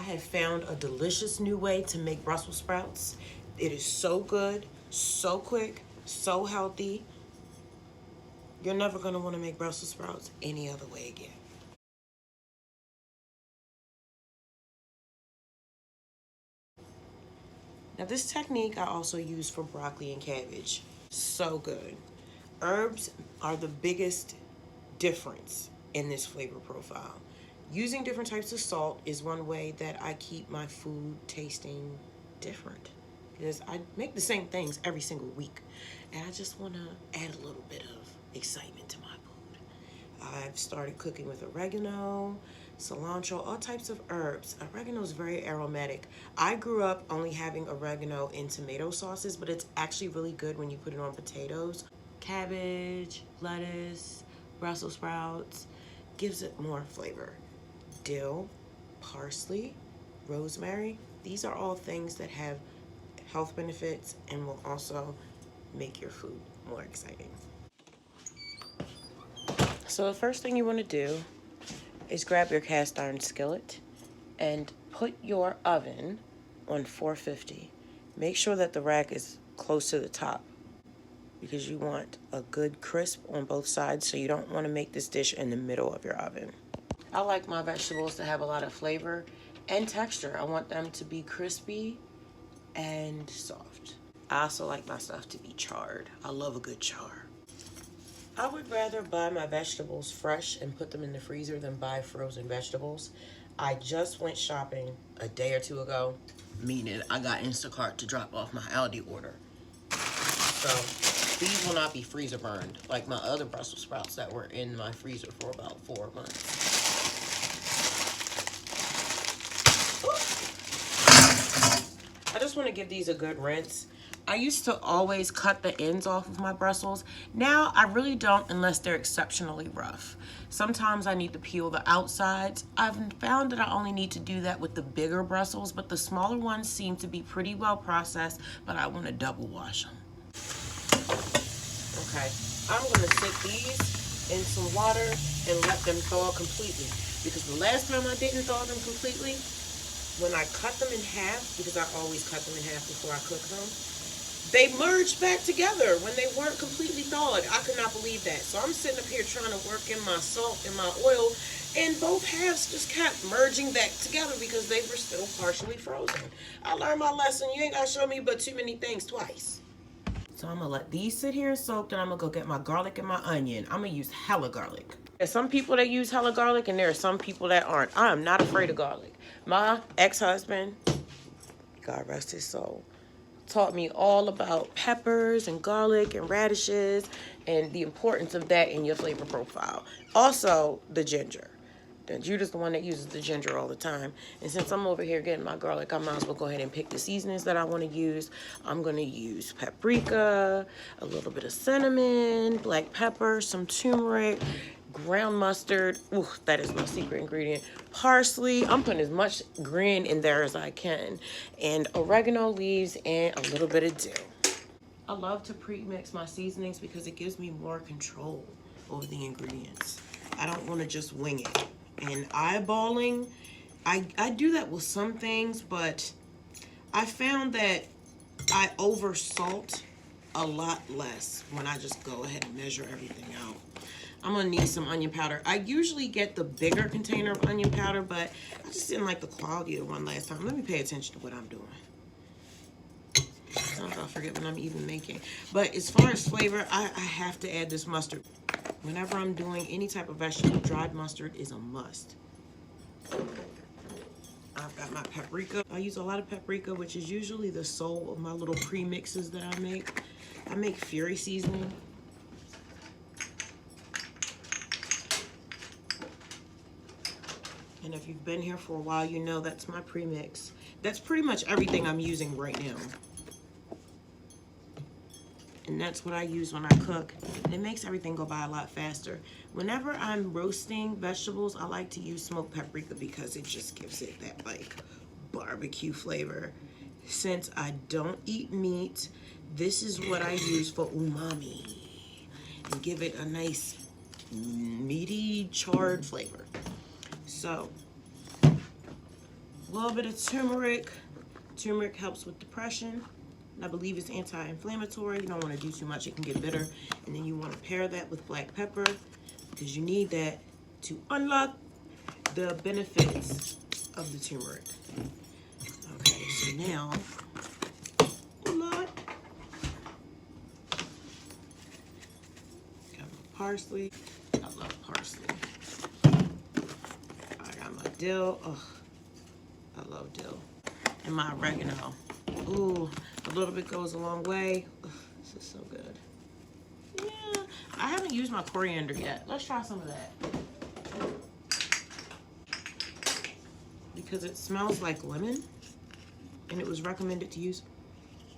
have found a delicious new way to make Brussels sprouts. It is so good, so quick, so healthy. You're never going to want to make Brussels sprouts any other way again. Now this technique I also use for broccoli and cabbage. So good. Herbs are the biggest difference in this flavor profile. Using different types of salt is one way that I keep my food tasting different, because I make the same things every single week and I just want to add a little bit of excitement to my food. I've started cooking with oregano, cilantro, all types of herbs. Oregano is very aromatic. I grew up only having oregano in tomato sauces, but it's actually really good when you put it on potatoes. Cabbage, lettuce, Brussels sprouts, gives it more flavor. Dill, parsley, rosemary, these are all things that have health benefits and will also make your food more exciting. So the first thing you want to do is grab your cast iron skillet and put your oven on 450. Make sure that the rack is close to the top, because you want a good crisp on both sides, so you don't want to make this dish in the middle of your oven. I like my vegetables to have a lot of flavor and texture. I want them to be crispy and soft. I also like my stuff to be charred. I love a good char. I would rather buy my vegetables fresh and put them in the freezer than buy frozen vegetables. I just went shopping a day or two ago, meaning I got Instacart to drop off my Aldi order. So these will not be freezer burned like my other Brussels sprouts that were in my freezer for about 4 months. I just want to give these a good rinse. I used to always cut the ends off of my Brussels. Now I really don't, unless they're exceptionally rough. Sometimes I need to peel the outsides. I've found that I only need to do that with the bigger Brussels, but the smaller ones seem to be pretty well processed, but I want to double wash them. Okay, I'm going to sit these in some water and let them thaw completely, because the last time I didn't thaw them completely, when I cut them in half, because I always cut them in half before I cook them, they merged back together when they weren't completely thawed. I could not believe that. So I'm sitting up here trying to work in my salt and my oil, and both halves just kept merging back together because they were still partially frozen. I learned my lesson. You ain't got to show me but too many things twice. So I'm going to let these sit here and soak, and I'm going to go get my garlic and my onion. I'm going to use hella garlic. There's some people that use hella garlic, and there are some people that aren't. I am not afraid of garlic. My ex-husband, God rest his soul, taught me all about peppers and garlic and radishes and the importance of that in your flavor profile. Also, the ginger. Judah's the one that uses the ginger all the time. And since I'm over here getting my garlic, I might as well go ahead and pick the seasonings that I want to use. I'm going to use paprika, a little bit of cinnamon, black pepper, some turmeric, ground mustard. Ooh, that is my secret ingredient. Parsley. I'm putting as much green in there as I can. And oregano leaves and a little bit of dill. I love to pre-mix my seasonings because it gives me more control over the ingredients. I don't want to just wing it. And eyeballing, I do that with some things, but I found that I over salt a lot less when I just go ahead and measure everything out. I'm gonna need some onion powder. I usually get the bigger container of onion powder, but I just didn't like the quality of the one last time. Let me pay attention to what I'm doing. Sometimes I'll forget what I'm even making. But as far as flavor, I have to add this mustard. Whenever I'm doing any type of vegetable, dried mustard is a must. I've got my paprika. I use a lot of paprika, which is usually the soul of my little pre-mixes that I make. I make Fury seasoning. And if you've been here for a while, you know that's my pre-mix. That's pretty much everything I'm using right now. And that's what I use when I cook. It makes everything go by a lot faster. Whenever I'm roasting vegetables, I like to use smoked paprika because it just gives it that like barbecue flavor. Since I don't eat meat, this is what I use for umami and give it a nice meaty charred flavor. So little bit of turmeric. Turmeric helps with depression. I believe it's anti-inflammatory. You don't want to do too much, it can get bitter. And then you want to pair that with black pepper because you need that to unlock the benefits of the turmeric. Okay, so now, Lord, got my parsley. I love parsley. I got my dill. Ugh, I love dill. And my oregano. Ooh, a little bit goes a long way. Ugh, this is so good. Yeah, I haven't used my coriander yet. Let's try some of that. Because it smells like lemon, and it was recommended to use.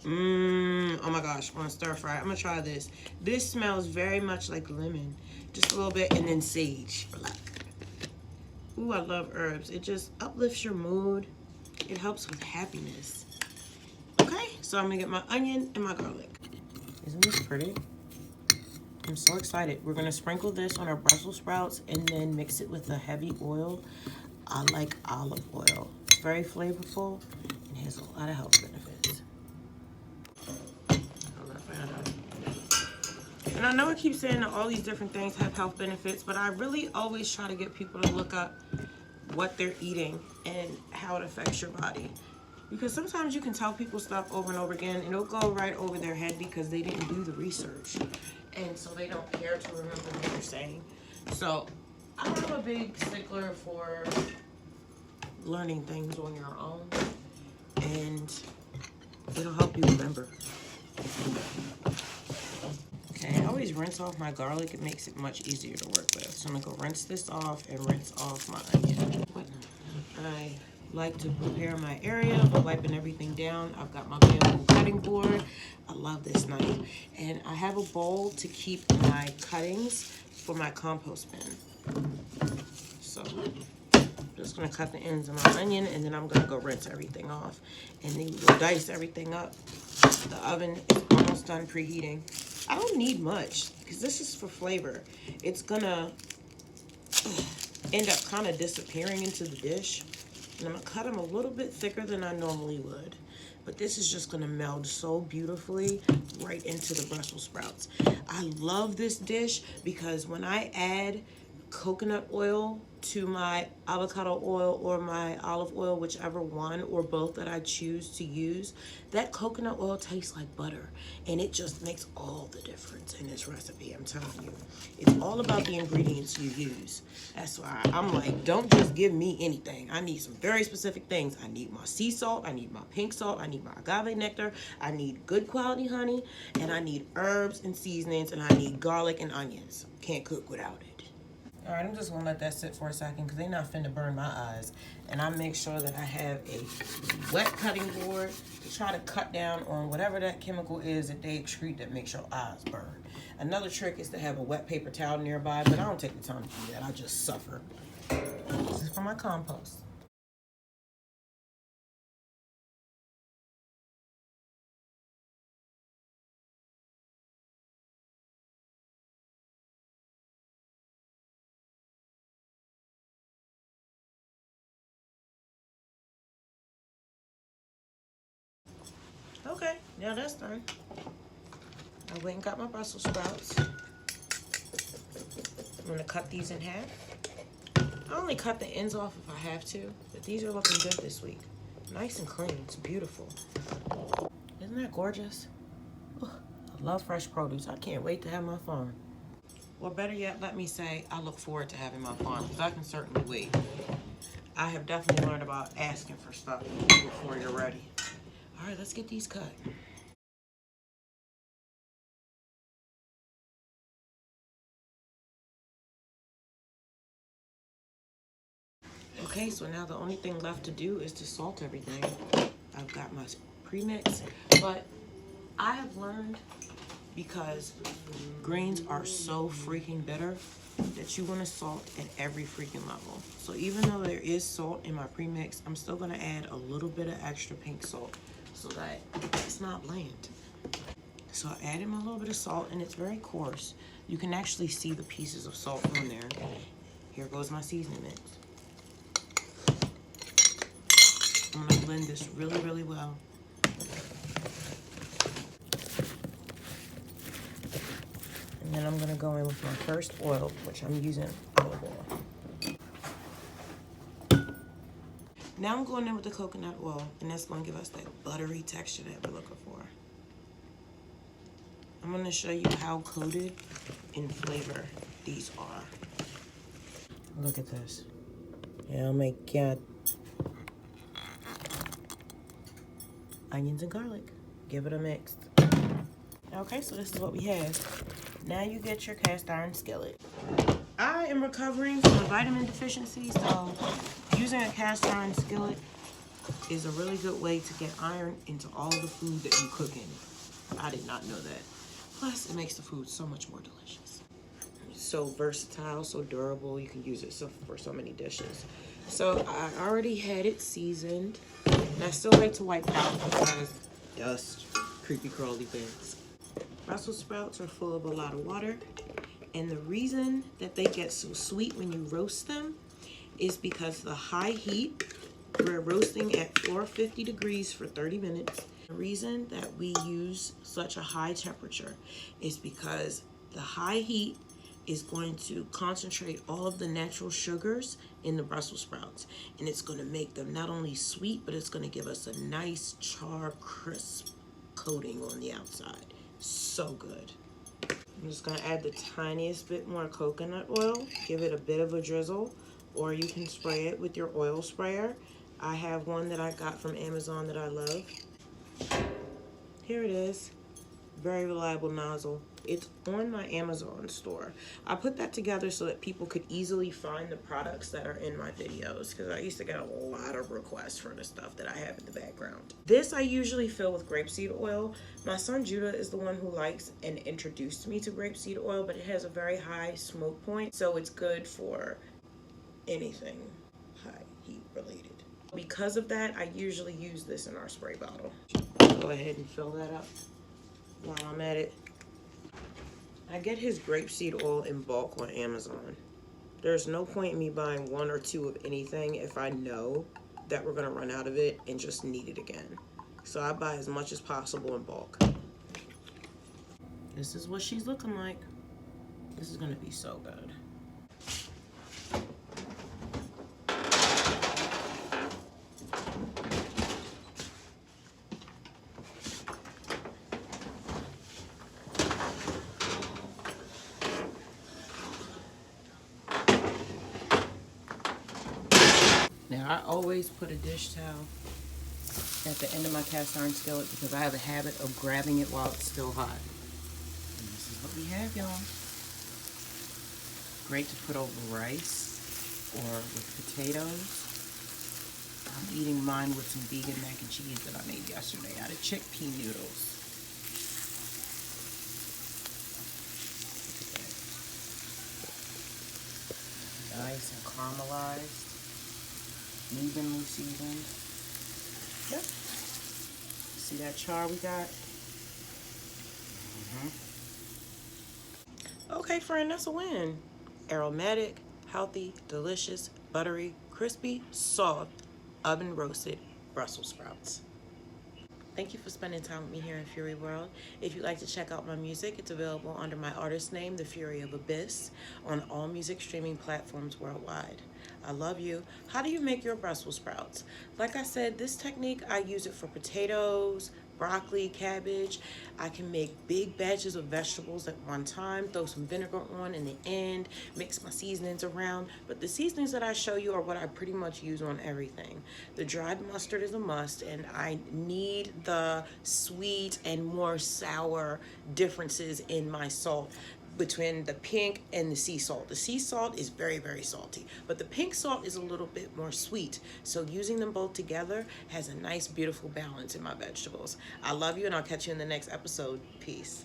Oh my gosh, I want to stir fry. I'm gonna try this. This smells very much like lemon, just a little bit, and then sage. Ooh, I love herbs. It just uplifts your mood. It helps with happiness. Okay, so I'm gonna get my onion and my garlic. Isn't this pretty? I'm so excited. We're gonna sprinkle this on our Brussels sprouts and then mix it with a heavy oil. I like olive oil. It's very flavorful and has a lot of health benefits. And I know I keep saying that all these different things have health benefits, but I really always try to get people to look up what they're eating and how it affects your body. Because sometimes you can tell people stuff over and over again and it'll go right over their head because they didn't do the research. And so they don't care to remember what you're saying. So I'm a big stickler for learning things on your own, and it'll help you remember. Okay, I always rinse off my garlic. It makes it much easier to work with. So I'm gonna go rinse this off and rinse off my onion. I like to prepare my area by wiping everything down. I've got my bamboo cutting board. I love this knife. And I have a bowl to keep my cuttings for my compost bin. So I'm just gonna cut the ends of my onion, and then I'm gonna go rinse everything off. And then we'll dice everything up. The oven is almost done preheating. I don't need much because this is for flavor. It's gonna end up kind of disappearing into the dish. And I'm gonna cut them a little bit thicker than I normally would. But this is just gonna meld so beautifully right into the Brussels sprouts. I love this dish because when I add coconut oil to my avocado oil or my olive oil, whichever one or both that I choose to use, that coconut oil tastes like butter, and it just makes all the difference in this recipe. I'm telling you, it's all about the ingredients you use. That's why I'm like, don't just give me anything. I need some very specific things. I need my sea salt, I need my pink salt, I need my agave nectar, I need good quality honey, and I need herbs and seasonings, and I need garlic and onions. Can't cook without it. All right, I'm just gonna let that sit for a second because they're not finna burn my eyes. And I make sure that I have a wet cutting board to try to cut down on whatever that chemical is that they excrete that makes your eyes burn. Another trick is to have a wet paper towel nearby, but I don't take the time to do that. I just suffer. This is for my compost. Okay, now that's done. I went and got my Brussels sprouts. I'm gonna cut these in half. I only cut the ends off if I have to, but these are looking good this week. Nice and clean, it's beautiful. Isn't that gorgeous? Oh, I love fresh produce. I can't wait to have my farm. Or better yet, let me say, I look forward to having my farm, because I can certainly wait. I have definitely learned about asking for stuff before you're ready. All right, let's get these cut. Okay, so now the only thing left to do is to salt everything. I've got my premix, but I have learned, because greens are so freaking bitter, that you want to salt at every freaking level. So even though there is salt in my premix, I'm still going to add a little bit of extra pink salt so that it's not bland. So I added my little bit of salt, and it's very coarse. You can actually see the pieces of salt on there. Here goes my seasoning mix. blend this really, really well. And then I'm gonna go in with my first oil, which I'm using olive oil. Now I'm going in with the coconut oil, and that's gonna give us that buttery texture that we're looking for. I'm gonna show you how coated in flavor these are. Look at this. Oh my God. Onions and garlic. Give it a mix. Okay, so this is what we have. Now you get your cast iron skillet. I am recovering from a vitamin deficiency, so using a cast iron skillet is a really good way to get iron into all of the food that you cook in. I did not know that. Plus, it makes the food so much more delicious. It's so versatile, so durable. You can use it for so many dishes. So I already had it seasoned, and I still like to wipe it out because dust, creepy crawly things. Brussels sprouts are full of a lot of water, and the reason that they get so sweet when you roast them is because the high heat, we're roasting at 450 degrees for 30 minutes. The reason that we use such a high temperature is because the high heat is going to concentrate all of the natural sugars in the Brussels sprouts, and it's going to make them not only sweet, but it's going to give us a nice charred crisp coating on the outside. So good. I'm just going to add the tiniest bit more coconut oil, give it a bit of a drizzle, or you can spray it with your oil sprayer. I have one that I got from Amazon that I love. Here it is. Very reliable nozzle. It's on my Amazon store. I put that together so that people could easily find the products that are in my videos, because I used to get a lot of requests for the stuff that I have in the background. This I usually fill with grapeseed oil. My son Judah is the one who likes and introduced me to grapeseed oil, but it has a very high smoke point, so it's good for anything high heat related. Because of that, I usually use this in our spray bottle. Go ahead and fill that up while I'm at it. I get his grapeseed oil in bulk on Amazon. There's no point in me buying one or two of anything if I know that we're gonna run out of it and just need it again. So I buy as much as possible in bulk. This is what she's looking like. This is gonna be so good. Now, I always put a dish towel at the end of my cast iron skillet because I have a habit of grabbing it while it's still hot. And this is what we have, y'all. Great to put over rice or with potatoes. I'm eating mine with some vegan mac and cheese that I made yesterday out of chickpea noodles. Nice and caramelized. Evenly seasoned. Yep. See that char we got? Okay, friend, that's a win. Aromatic, healthy, delicious, buttery, crispy, soft, oven roasted Brussels sprouts. Thank you for spending time with me here in Fury World. If you'd like to check out my music, it's available under my artist name, The Fury of Abyss, on all music streaming platforms worldwide. I love you. How do you make your Brussels sprouts? Like I said, this technique, I use it for potatoes, broccoli, cabbage. I can make big batches of vegetables at one time, throw some vinegar on in the end, mix my seasonings around. But the seasonings that I show you are what I pretty much use on everything. The dried mustard is a must, and I need the sweet and more sour differences in my salt between the pink and the sea salt. The sea salt is very, very salty, but the pink salt is a little bit more sweet. So using them both together has a nice, beautiful balance in my vegetables. I love you, and I'll catch you in the next episode. Peace.